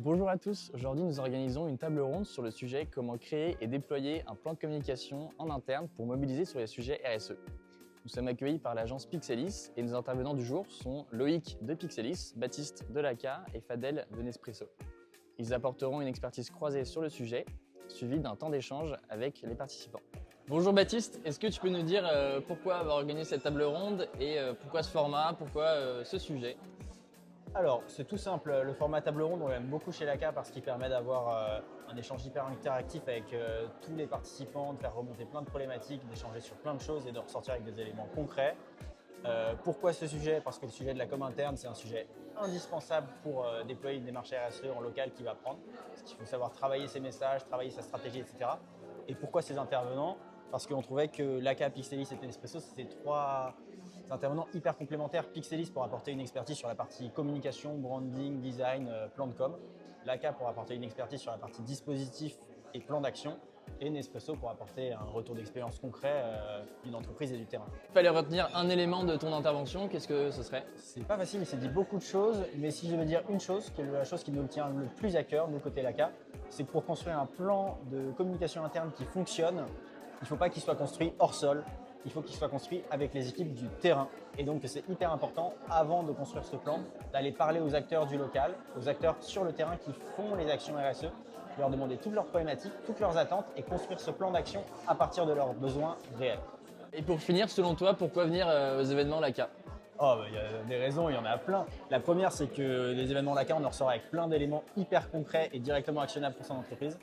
Bonjour à tous, aujourd'hui nous organisons une table ronde sur le sujet comment créer et déployer un plan de communication en interne pour mobiliser sur les sujets RSE. Nous sommes accueillis par l'agence Pixelis et nos intervenants du jour sont Loïc de Pixelis, Baptiste de l'ACA et Fadel de Nespresso. Ils apporteront une expertise croisée sur le sujet, suivie d'un temps d'échange avec les participants. Bonjour Baptiste, est-ce que tu peux nous dire pourquoi avoir organisé cette table ronde et pourquoi ce format, pourquoi ce sujet? Alors, c'est tout simple. Le format table ronde, on l'aime beaucoup chez l'ACA parce qu'il permet d'avoir un échange hyper interactif avec tous les participants, de faire remonter plein de problématiques, d'échanger sur plein de choses et de ressortir avec des éléments concrets. Pourquoi ce sujet? Parce que le sujet de la com interne, c'est un sujet indispensable pour déployer une démarche RSE en local qui va prendre. Parce qu'il faut savoir travailler ses messages, travailler sa stratégie, etc. Et pourquoi ces intervenants? Parce qu'on trouvait que l'ACA, Pixelis et Nespresso, c'était trois intervenants hyper complémentaires. Pixelis pour apporter une expertise sur la partie communication, branding, design, plan de com. L'ACA pour apporter une expertise sur la partie dispositif et plan d'action. Et Nespresso pour apporter un retour d'expérience concret d'une entreprise et du terrain. Il fallait retenir un élément de ton intervention, qu'est-ce que ce serait? C'est pas facile, il s'est dit beaucoup de choses, mais si je devais dire une chose, qui est la chose qui nous tient le plus à cœur, nous côté l'ACA, c'est que pour construire un plan de communication interne qui fonctionne, il ne faut pas qu'il soit construit hors sol, il faut qu'il soit construit avec les équipes du terrain. Et donc c'est hyper important, avant de construire ce plan, d'aller parler aux acteurs du local, aux acteurs sur le terrain qui font les actions RSE, leur demander toutes leurs problématiques, toutes leurs attentes et construire ce plan d'action à partir de leurs besoins réels. Et pour finir, selon toi, pourquoi venir aux événements l'ACA? Il y a des raisons, il y en a plein. La première, c'est que les événements LACA, on en ressort avec plein d'éléments hyper concrets et directement actionnables pour son entreprise.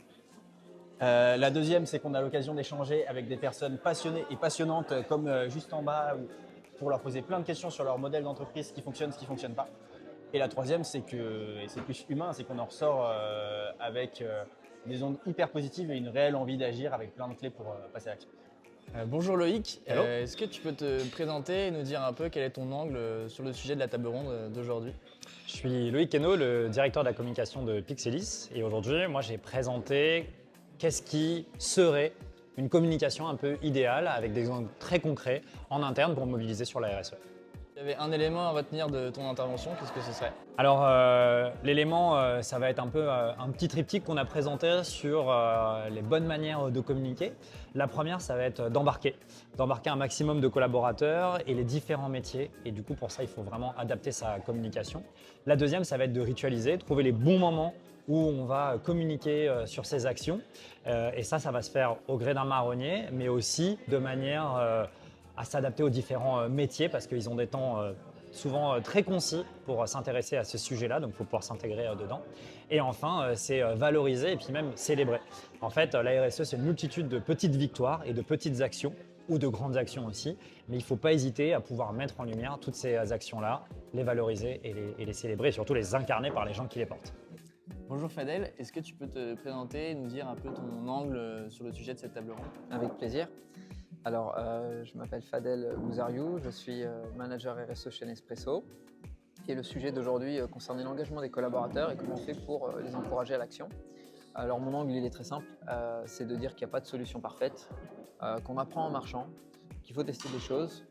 La deuxième, c'est qu'on a l'occasion d'échanger avec des personnes passionnées et passionnantes comme juste en bas pour leur poser plein de questions sur leur modèle d'entreprise, ce qui fonctionne, ce qui ne fonctionne pas. Et la troisième, c'est que, et c'est plus humain, c'est qu'on en ressort avec des ondes hyper positives et une réelle envie d'agir avec plein de clés pour passer à l'action. Bonjour Loïc, Hello. est-ce que tu peux te présenter et nous dire un peu quel est ton angle sur le sujet de la table ronde d'aujourd'hui? Je suis Loïc Hainaut, le directeur de la communication de Pixelis. Et aujourd'hui, moi, j'ai présenté qu'est-ce qui serait une communication un peu idéale avec des exemples très concrets en interne pour mobiliser sur la RSE. Il y avait un élément à retenir de ton intervention, qu'est-ce que ce serait? Alors, l'élément, ça va être un peu un petit triptyque qu'on a présenté sur les bonnes manières de communiquer. La première, ça va être d'embarquer un maximum de collaborateurs et les différents métiers. Et du coup, pour ça, il faut vraiment adapter sa communication. La deuxième, ça va être de ritualiser, trouver les bons moments où on va communiquer sur ces actions. Et ça va se faire au gré d'un marronnier, mais aussi de manière à s'adapter aux différents métiers parce qu'ils ont des temps souvent très concis pour s'intéresser à ce sujet-là, donc il faut pouvoir s'intégrer dedans. Et enfin, c'est valoriser et puis même célébrer. En fait, la RSE, c'est une multitude de petites victoires et de petites actions, ou de grandes actions aussi, mais il ne faut pas hésiter à pouvoir mettre en lumière toutes ces actions-là, les valoriser et les célébrer, et surtout les incarner par les gens qui les portent. Bonjour Fadel, est-ce que tu peux te présenter et nous dire un peu ton angle sur le sujet de cette table ronde? Avec plaisir. Alors, je m'appelle Fadel Bouzariou, je suis manager RSE chez Nespresso. Et le sujet d'aujourd'hui concernait l'engagement des collaborateurs et comment on fait pour les encourager à l'action. Alors, mon angle, il est très simple, c'est de dire qu'il n'y a pas de solution parfaite, qu'on apprend en marchant, qu'il faut tester des choses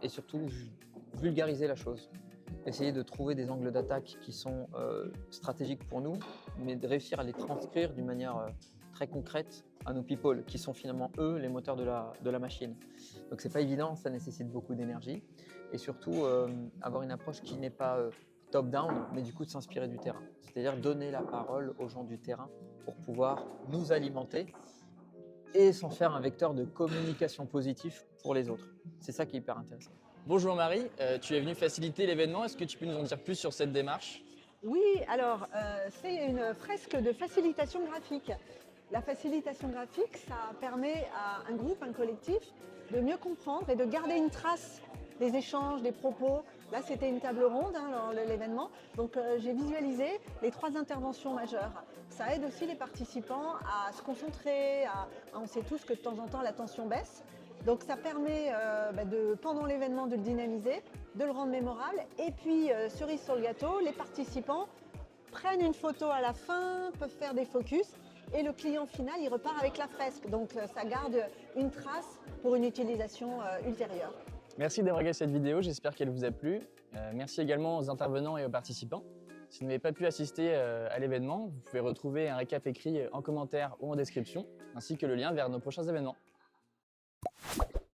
et surtout vulgariser la chose. Essayer de trouver des angles d'attaque qui sont stratégiques pour nous, mais de réussir à les transcrire d'une manière très concrète à nos people, qui sont finalement eux les moteurs de la machine. Donc c'est pas évident, ça nécessite beaucoup d'énergie et surtout avoir une approche qui n'est pas top-down, mais du coup de s'inspirer du terrain. C'est-à-dire donner la parole aux gens du terrain pour pouvoir nous alimenter et s'en faire un vecteur de communication positif pour les autres. C'est ça qui est hyper intéressant. Bonjour Marie, tu es venue faciliter l'événement, est-ce que tu peux nous en dire plus sur cette démarche? Oui, alors c'est une fresque de facilitation graphique. La facilitation graphique, ça permet à un groupe, un collectif, de mieux comprendre et de garder une trace des échanges, des propos. Là, c'était une table ronde, lors de l'événement. Donc, j'ai visualisé les 3 interventions majeures. Ça aide aussi les participants à se concentrer. On sait tous que de temps en temps, la tension baisse. Donc, ça permet pendant l'événement de le dynamiser, de le rendre mémorable. Et puis, cerise sur le gâteau, les participants prennent une photo à la fin, peuvent faire des focus. Et le client final, il repart avec la fresque. Donc, ça garde une trace pour une utilisation ultérieure. Merci d'avoir regardé cette vidéo, j'espère qu'elle vous a plu. Merci également aux intervenants et aux participants. Si vous n'avez pas pu assister à l'événement, vous pouvez retrouver un récap écrit en commentaire ou en description, ainsi que le lien vers nos prochains événements.